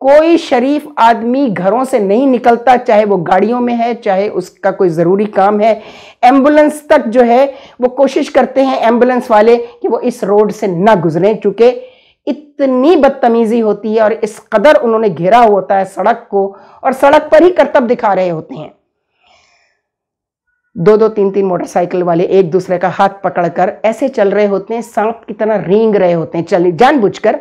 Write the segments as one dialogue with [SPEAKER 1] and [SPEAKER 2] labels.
[SPEAKER 1] کوئی شریف آدمی گھروں سے نہیں نکلتا، چاہے وہ گاڑیوں میں ہے، چاہے اس کا کوئی ضروری کام ہے. ایمبولنس تک جو ہے وہ کوشش کرتے ہیں ایمبولنس والے کہ وہ اس روڈ سے نہ گزریں، چونکہ اتنی بدتمیزی ہوتی ہے اور اس قدر انہوں نے گھیرا ہوتا ہے سڑک کو، اور سڑک پر ہی کرتب دکھا رہے ہوتے ہیں. 2-2 3-3 موٹر سائیکل والے ایک دوسرے کا ہاتھ پکڑ کر ایسے چل رہے ہوتے ہیں، سانپ کی طرح رینگ رہے ہوتے ہیں جان بوجھ کر.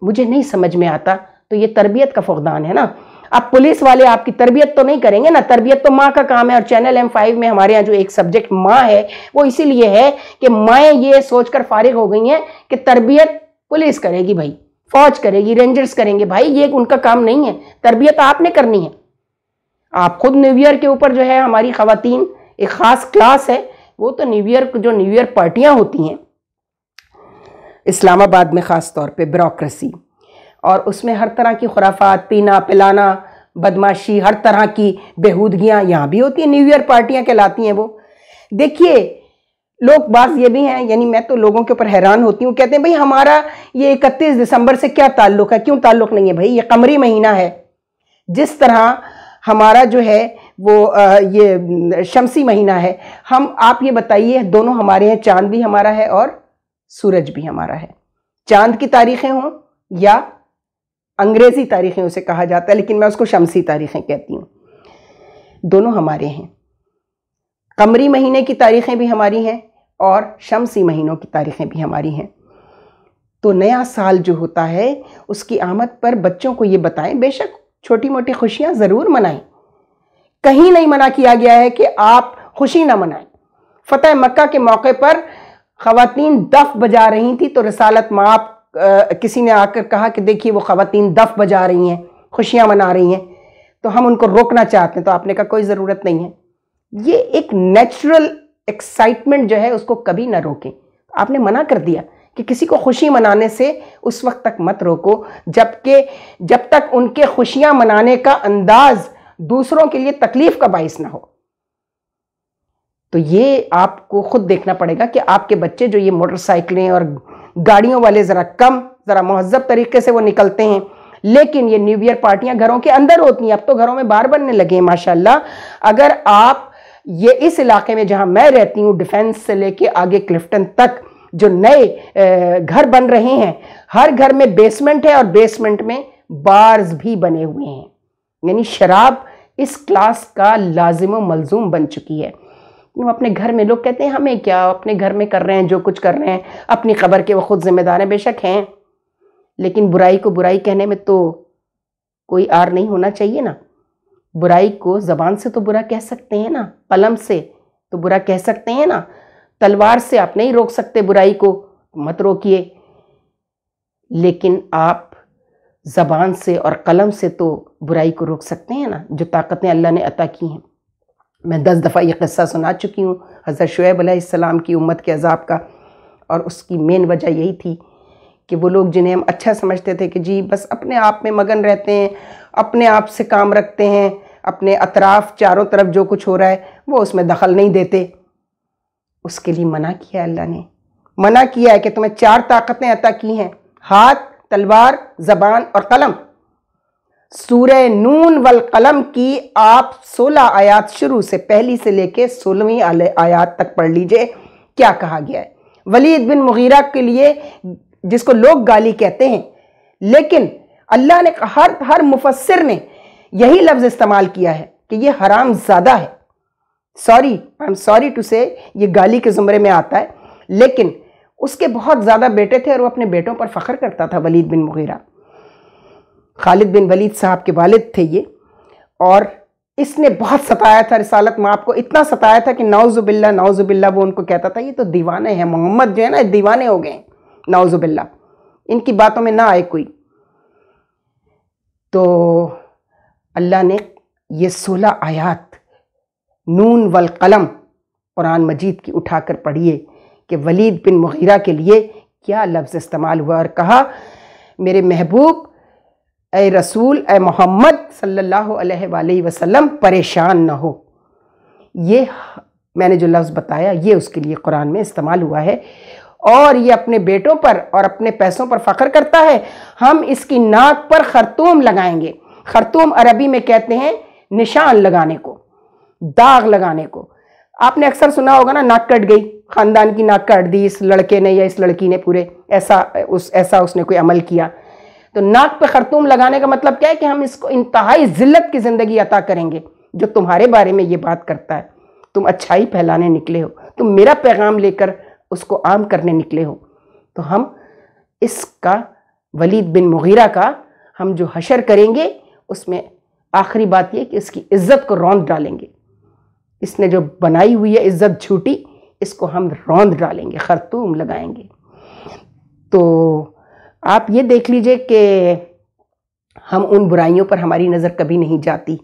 [SPEAKER 1] مجھے نہیں سمجھ میں آتا. تو یہ تربیت کا فقدان ہے نا. اب پولیس والے آپ کی تربیت تو نہیں کریں گے نا، تربیت تو ماں کا کام ہے. اور چینل M5 میں ہمارے ہاں جو ایک سبجیکٹ ماں ہے وہ اسی لیے ہے کہ مائیں یہ سوچ کر فارغ ہو گئی ہیں کہ تربیت پولیس کرے گی بھائی، فوج کرے گی، رینجرز کریں گے. بھائی یہ ان کا کام نہیں ہے، تربیت آپ نے کرنی ہے. آپ خود نیو ایئر کے اوپر جو ہے ہماری خواتین ایک خاص کلاس ہے، وہ تو نیو ایئر پارٹیاں ہوتی ہیں اسلام آباد میں خاص طور پہ، بیوروکریسی، اور اس میں ہر طرح کی خرافات، پینا پلانا، بدماشی، ہر طرح کی بےہودگیاں یہاں بھی ہوتی ہیں. نیو ایئر پارٹیاں کہلاتی ہیں وہ. دیکھیے لوگ بعض یہ بھی ہیں، یعنی میں تو لوگوں کے اوپر حیران ہوتی ہوں، کہتے ہیں بھئی ہمارا یہ 31 دسمبر سے کیا تعلق ہے؟ کیوں تعلق نہیں ہے بھئی؟ یہ قمری مہینہ ہے. جس طرح ہمارا جو ہے وہ یہ شمسی مہینہ ہے. آپ یہ بتائیے، دونوں ہمارے ہیں، چاند بھی ہمارا ہے اور سورج بھی ہمارا ہے. چاند کی تاریخیں ہوں یا انگریزی تاریخیں اسے کہا جاتا ہے، لیکن میں اس کو شمسی تاریخیں کہتی ہوں. دونوں ہمارے ہیں. قمری مہینے کی تاریخیں بھی ہماری ہیں اور شمسی مہینوں کی تاریخیں بھی ہماری ہیں. تو نیا سال جو ہوتا ہے اس کی آمد پر بچوں کو یہ بتائیں، بے شک چھوٹی موٹی خوشیاں ضرور منائیں. کہیں نہیں منع کیا گیا ہے کہ آپ خوشی نہ منائیں. فتح مکہ کے موقع پر خواتین دف بجا رہی تھی تو رسالت مآب کسی نے آ کر کہا کہ دیکھیے وہ خواتین دف بجا رہی ہیں، خوشیاں منا رہی ہیں، تو ہم ان کو روکنا چاہتے ہیں. تو آپ نے کہا کوئی ضرورت نہیں ہے. یہ ایک نیچرل ایکسائٹمنٹ جو ہے اس کو کبھی نہ روکیں. آپ نے منع کر دیا کہ کسی کو خوشی منانے سے اس وقت تک مت روکو جب تک ان کے خوشیاں منانے کا انداز دوسروں کے لیے تکلیف کا باعث نہ ہو. تو یہ آپ کو خود دیکھنا پڑے گا کہ آپ کے بچے جو یہ موٹر سائیکلیں اور گاڑیوں والے ذرا مہذب طریقے سے وہ نکلتے ہیں، لیکن یہ نیو ایئر پارٹیاں گھروں کے اندر ہوتی ہیں. اب تو گھروں میں بار بننے لگے ہیں ماشاءاللہ. اگر آپ یہ اس علاقے میں جہاں میں رہتی ہوں، ڈیفنس سے لے کے آگے کلفٹن تک جو نئے گھر بن رہے ہیں، ہر گھر میں بیسمنٹ ہے اور بیسمنٹ میں بارز بھی بنے ہوئے ہیں. یعنی شراب اس کلاس کا لازم و ملزوم بن چکی ہے. اپنے گھر میں لوگ کہتے ہیں ہمیں کیا، اپنے گھر میں کر رہے ہیں جو کچھ کر رہے ہیں، اپنی خبر کے وہ خود ذمہ دار ہیں. بے شک ہیں، لیکن برائی کو برائی کہنے میں تو کوئی آر نہیں ہونا چاہیے نا. برائی کو زبان سے تو برا کہہ سکتے ہیں نا، قلم سے تو برا کہہ سکتے ہیں نا. تلوار سے آپ نہیں روک سکتے برائی کو، مت روکیے، لیکن آپ زبان سے اور قلم سے تو برائی کو روک سکتے ہیں نا، جو طاقتیں اللہ نے عطا کی ہیں. میں 10 دفعہ یہ قصہ سنا چکی ہوں حضرت شعیب علیہ السلام کی امت کے عذاب کا، اور اس کی مین وجہ یہی تھی کہ وہ لوگ جنہیں ہم اچھا سمجھتے تھے کہ جی بس اپنے آپ میں مگن رہتے ہیں، اپنے آپ سے کام رکھتے ہیں، اپنے اطراف چاروں طرف جو کچھ ہو رہا ہے وہ اس میں دخل نہیں دیتے. اس کے لیے منع کیا اللہ نے. منع کیا ہے کہ تمہیں 4 طاقتیں عطا کی ہیں، ہاتھ، تلوار، زبان اور قلم. سورہ نون والقلم کی آپ 16 آیات شروع سے، پہلی سے لے کے 16ویں آیات تک پڑھ لیجئے. کیا کہا گیا ہے ولید بن مغیرہ کے لیے، جس کو لوگ گالی کہتے ہیں، لیکن اللہ نے ہر مفسر نے یہی لفظ استعمال کیا ہے کہ یہ حرام زادہ ہے. I'm sorry to say یہ گالی کے زمرے میں آتا ہے، لیکن اس کے بہت زیادہ بیٹے تھے اور وہ اپنے بیٹوں پر فخر کرتا تھا. ولید بن مغیرہ خالد بن ولید صاحب کے والد تھے یہ، اور اس نے بہت ستایا تھا رسالت مآب کو. اتنا ستایا تھا کہ نعوذ باللہ وہ ان کو کہتا تھا یہ تو دیوانے ہیں، محمد جو ہے نا دیوانے ہو گئے ہیں، نعوذ باللہ، ان کی باتوں میں نہ آئے کوئی. تو اللہ نے یہ 16 آیات نون والقلم قرآن مجید کی اٹھا کر پڑھیے کہ ولید بن مغیرہ کے لیے کیا لفظ استعمال ہوا، اور کہا میرے محبوب، اے رسول، اے محمد صلی اللہ علیہ وآلہ وسلم پریشان نہ ہو. یہ میں نے جو لفظ بتایا یہ اس کے لیے قرآن میں استعمال ہوا ہے. اور یہ اپنے بیٹوں پر اور اپنے پیسوں پر فخر کرتا ہے، ہم اس کی ناک پر خرطوم لگائیں گے۔ خرطوم عربی میں کہتے ہیں نشان لگانے کو، داغ لگانے کو۔ آپ نے اکثر سنا ہوگا نا، ناک کٹ گئی، خاندان کی ناک کٹ دی اس لڑکے نے یا اس لڑکی نے، پورے ایسا اس نے کوئی عمل کیا۔ تو ناک پہ خرطوم لگانے کا مطلب کیا ہے کہ ہم اس کو انتہائی ذلت کی زندگی عطا کریں گے جو تمہارے بارے میں یہ بات کرتا ہے۔ تم اچھائی پھیلانے نکلے ہو، تم میرا پیغام لے کر اس کو عام کرنے نکلے ہو، تو ہم اس کا، ولید بن مغیرہ کا، ہم جو حشر کریں گے اس میں آخری بات یہ کہ اس کی عزت کو روند ڈالیں گے۔ اس نے جو بنائی ہوئی ہے عزت جھوٹی، اس کو ہم روند ڈالیں گے، خرطوم لگائیں گے۔ تو آپ یہ دیکھ لیجئے کہ ہم ان برائیوں پر ہماری نظر کبھی نہیں جاتی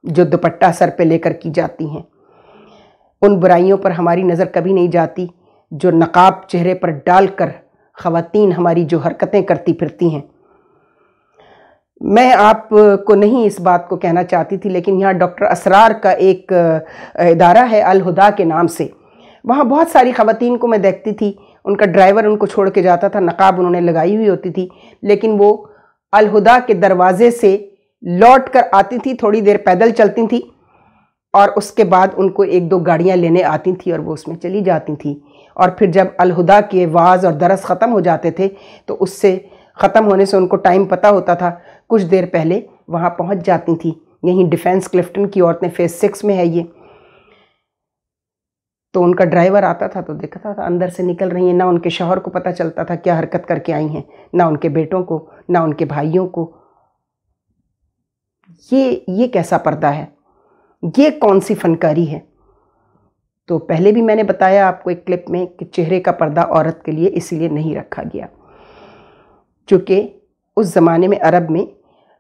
[SPEAKER 1] جو دوپٹہ سر پہ لے کر کی جاتی ہیں، ان برائیوں پر ہماری نظر کبھی نہیں جاتی جو نقاب چہرے پر ڈال کر خواتین ہماری جو حرکتیں کرتی پھرتی ہیں۔ میں آپ کو نہیں اس بات کو کہنا چاہتی تھی، لیکن یہاں ڈاکٹر اسرار کا ایک ادارہ ہے الہدا کے نام سے، وہاں بہت ساری خواتین کو میں دیکھتی تھی، ان کا ڈرائیور ان کو چھوڑ کے جاتا تھا، نقاب انہوں نے لگائی ہوئی ہوتی تھی، لیکن وہ الہدا کے دروازے سے لوٹ کر آتی تھی، تھوڑی دیر پیدل چلتی تھی، اور اس کے بعد ان کو ایک دو گاڑیاں لینے آتی تھیں اور وہ اس میں چلی جاتی تھیں، اور پھر جب الہدا کے وعظ اور درس ختم ہو جاتے تھے تو اس سے ختم ہونے سے ان کو ٹائم پتہ ہوتا تھا، کچھ دیر پہلے وہاں پہنچ جاتی تھیں۔ یہیں ڈیفینس کلفٹن کی عورتیں فیز 6 میں ہے یہ، تو ان کا ڈرائیور آتا تھا تو دیکھتا تھا اندر سے نکل رہی ہیں، نہ ان کے شوہر کو پتہ چلتا تھا کیا حرکت کر کے آئی ہیں، نہ ان کے بیٹوں کو، نہ ان کے بھائیوں کو۔ یہ کیسا پردہ ہے؟ یہ کون سی فنکاری ہے؟ تو پہلے بھی میں نے بتایا آپ کو ایک کلپ میں کہ چہرے کا پردہ عورت کے لیے اس لیے نہیں رکھا گیا چونکہ اس زمانے میں عرب میں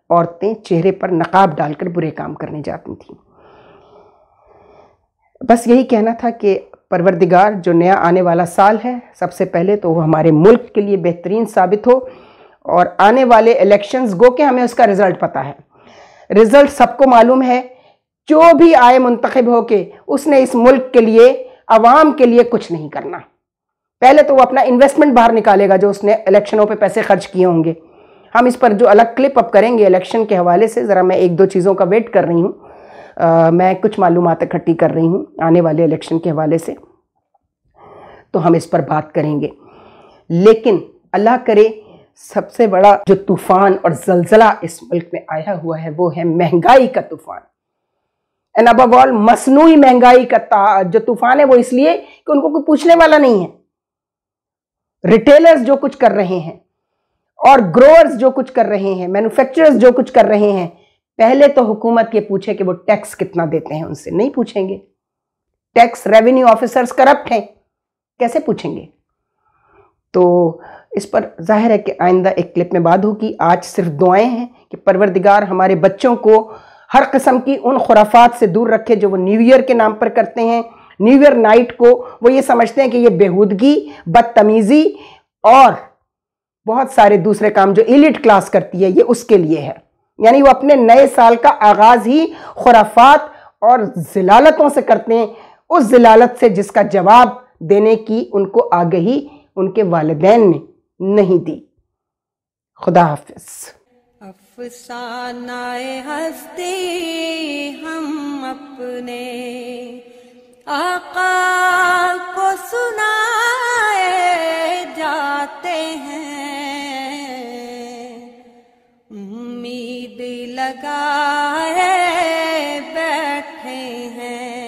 [SPEAKER 1] عورتیں چہرے پر نقاب ڈال کر برے کام کرنے جاتی تھیں۔ بس یہی کہنا تھا کہ پروردگار جو نیا آنے والا سال ہے، سب سے پہلے تو وہ ہمارے ملک کے لیے بہترین ثابت ہو، اور آنے والے الیکشنز گو کہ ہمیں اس کا رزلٹ پتہ ہے، رزلٹ سب کو معلوم ہے، جو بھی آئے منتخب ہو کے اس نے اس ملک کے لیے، عوام کے لیے کچھ نہیں کرنا۔ پہلے تو وہ اپنا انویسٹمنٹ باہر نکالے گا جو اس نے الیکشنوں پہ پیسے خرچ کیے ہوں گے۔ ہم اس پر جو الگ کلپ اب کریں گے الیکشن کے حوالے سے، ذرا میں ایک دو چیزوں کا ویٹ کر رہی ہوں، میں کچھ معلومات اکٹھی کر رہی ہوں آنے والے الیکشن کے حوالے سے، تو ہم اس پر بات کریں گے۔ لیکن اللہ کرے سب سے بڑا جو طوفان اور زلزلہ اس ملک میں آیا ہوا ہے وہ ہے مہنگائی کا طوفان، and above all مصنوعی مہنگائی کا جو طوفان ہے، وہ اس لیے کہ ان کو کوئی پوچھنے والا نہیں ہے۔ ریٹیلرز جو کچھ کر رہے ہیں اور گروورز جو کچھ کر رہے ہیں، مینوفیکچررز جو کچھ کر رہے ہیں، پہلے تو حکومت یہ پوچھے کہ وہ ٹیکس کتنا دیتے ہیں، ان سے نہیں پوچھیں گے۔ ٹیکس ریونیو آفیسرز کرپٹ ہیں، کیسے پوچھیں گے؟ تو اس پر ظاہر ہے کہ آئندہ ایک کلپ میں بات ہوگی۔ آج صرف دعائیں ہیں کہ پروردگار ہمارے بچوں کو ہر قسم کی ان خرافات سے دور رکھے جو وہ نیو ایئر کے نام پر کرتے ہیں۔ نیو ایئر نائٹ کو وہ یہ سمجھتے ہیں کہ یہ بےہودگی، بدتمیزی اور بہت سارے دوسرے کام جو ایلیٹ کلاس کرتی ہے، یہ اس کے لیے ہے۔ یعنی وہ اپنے نئے سال کا آغاز ہی خرافات اور ضلالتوں سے کرتے ہیں، اس ضلالت سے جس کا جواب دینے کی ان کو آگہی ان کے والدین نے نہیں دی۔ خدا حافظ۔
[SPEAKER 2] افسانہ ہستی ہم اپنے آقا کو سنائے جاتے ہیں، امید لگائے بیٹھے ہیں۔